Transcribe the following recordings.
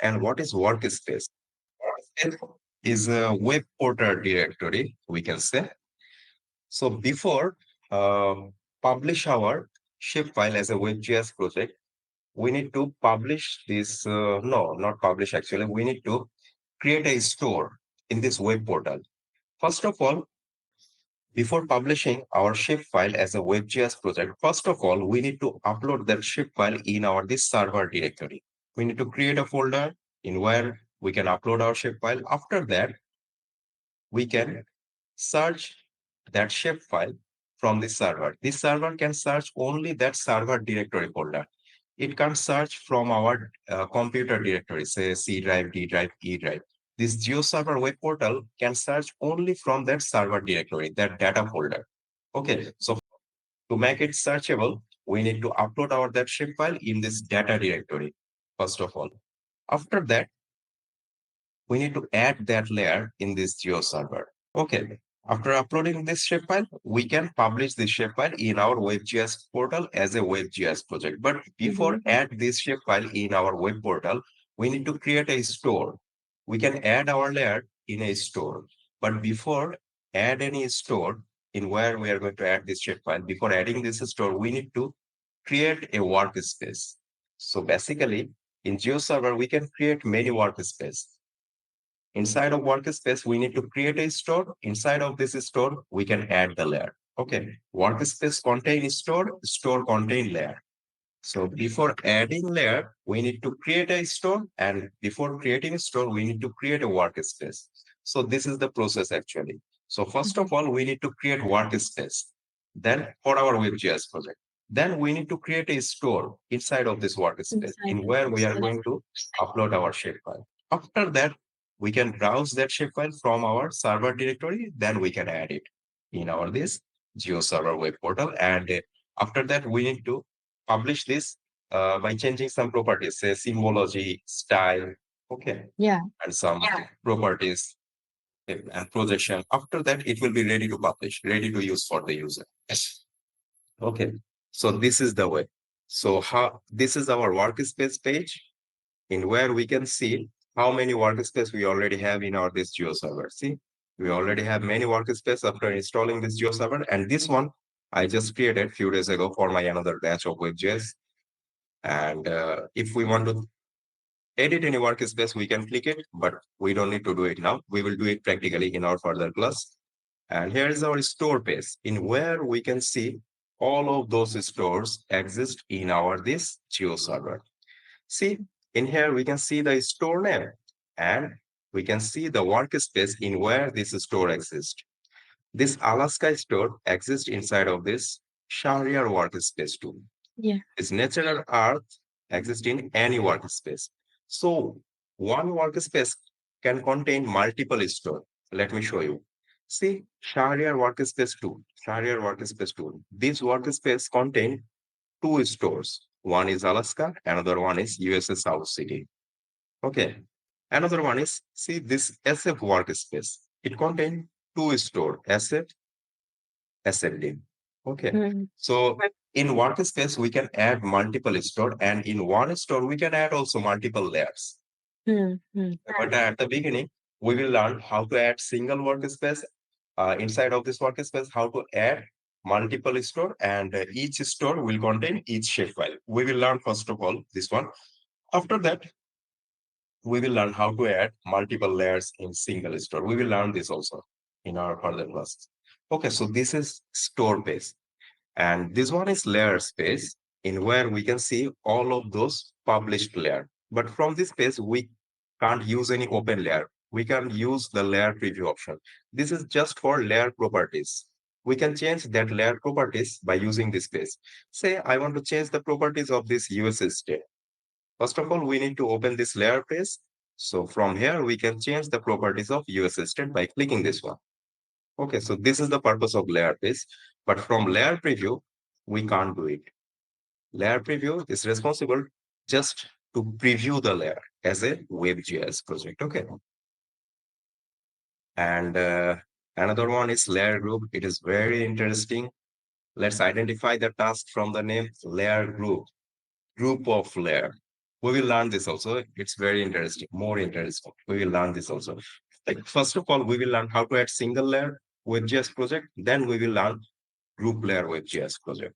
and what is Workspace? Workspace is a web portal directory, we can say. So before uh, publish our shapefile as a WebGIS project, we need to publish this. No, not publish actually. We need to create a store in this web portal. First of all, before publishing our shapefile as a WebGIS project, first of all, we need to upload that shapefile in our this server directory. We need to create a folder in where we can upload our shapefile. After that, we can search that shapefile from the server. This server can search only that server directory folder. It can't search from our computer directory, say C drive, D drive, E drive. This GeoServer Web Portal can search only from that server directory, that data folder. Okay, so to make it searchable, we need to upload our that shapefile in this data directory, first of all. After that, we need to add that layer in this GeoServer. Okay. After uploading this shapefile, we can publish this shapefile in our WebGIS portal as a WebGIS project. But before add this shapefile in our web portal, we need to create a store. We can add our layer in a store. But before add any store in where we are going to add this shapefile, before adding this store, we need to create a workspace. So basically, in GeoServer, we can create many workspaces. Inside of Workspace, we need to create a store. Inside of this store, we can add the layer. Okay. Workspace contain store, store contain layer. So before adding layer, we need to create a store. And before creating a store, we need to create a workspace. So this is the process actually. So first of all, we need to create workspace. Then for our WebGIS project. Then we need to create a store inside of this workspace in where we are going to upload our shapefile. After that, we can browse that shapefile from our server directory. Then we can add it in our this GeoServer web portal. And after that, we need to publish this by changing some properties, say symbology, style, okay, and some properties and projection. After that, it will be ready to publish, ready to use for the user. Yes. Okay, so this is the way. So how this is our workspace page in where we can see how many workspace we already have in our this GeoServer. See, we already have many workspace after installing this GeoServer, and this one I just created a few days ago for my another batch of WebGIS. And if we want to edit any workspace, we can click it, but we don't need to do it now. We will do it practically in our further class. And here is our store page in where we can see all of those stores exist in our this GeoServer. See, in here we can see the store name and we can see the workspace in where this store exists. This Alaska store exists inside of this Shahriar workspace too. This natural earth exists in any workspace. So one workspace can contain multiple stores. Let me show you. See, Shahriar workspace 2. Shahriar workspace 2. This workspace contain two stores. One is Alaska, another one is USA South City. Okay. Another one is, see this SF workspace. It contains two stores, SF, SFD. Okay. So in workspace, we can add multiple store, and in one store, we can add also multiple layers. But at the beginning, we will learn how to add single workspace inside of this workspace, how to add multiple store, and each store will contain each shapefile. We will learn first of all this one. After that, we will learn how to add multiple layers in single store. We will learn this also in our further classes. Okay, so this is store page. And this one is layer space in where we can see all of those published layer. But from this page, we can't use any open layer. We can use the layer preview option. This is just for layer properties. We can change that layer properties by using this page. Say, I want to change the properties of this US state. First of all, we need to open this layer page. So from here, we can change the properties of US state by clicking this one. Okay, so this is the purpose of layer page. But from layer preview, we can't do it. Layer preview is responsible just to preview the layer as a WebGIS project. Okay. And another one is layer group. It is very interesting. Let's identify the task from the name layer group, group of layer. We will learn this also. It's very interesting, more interesting. We will learn this also. Like first of all, we will learn how to add single layer WebGIS project. Then we will learn group layer WebGIS project.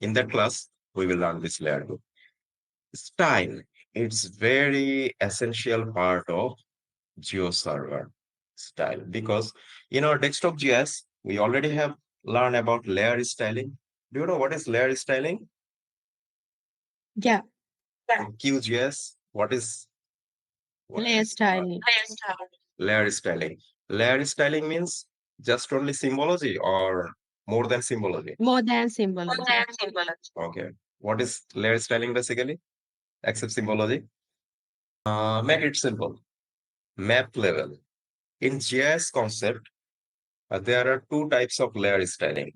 In that class, we will learn this layer group. Style. It's very essential part of GeoServer style because in our desktop GIS, we already have learned about layer styling. Do you know what is layer styling? Yeah, In QGIS, what layer is styling. layer styling? Layer styling means just only symbology or more than symbology? More than symbology. Okay. What is layer styling basically? Except symbology. Make it simple. Map level. In GIS concept, there are two types of layer styling.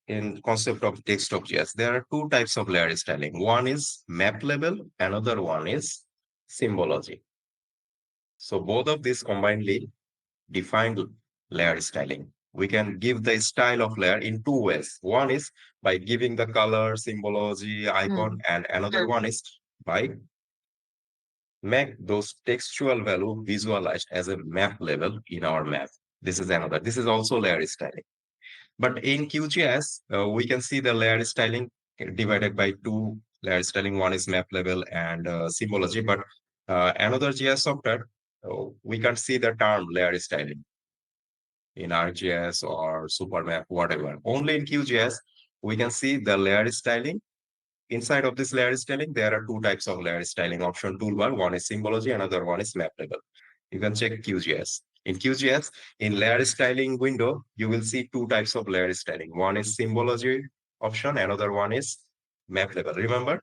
In concept of desktop GIS, there are two types of layer styling. One is map level, another one is symbology. So both of these combinedly define layer styling. We can give the style of layer in two ways. One is by giving the color, symbology, icon, Hmm. and another one is by make those textual value visualized as a map level in our map. This is another. This is also layer styling. But in QGIS, we can see the layer styling divided by two layer styling. One is map level and symbology. But another GIS software, we can't see the term layer styling in ArcGIS or Supermap, whatever. Only in QGIS, we can see the layer styling. Inside of this layer styling, there are two types of layer styling option toolbar. One is symbology, another one is map level. You can check QGIS. In QGIS, in layer styling window, you will see two types of layer styling. One is symbology option, another one is map level. Remember,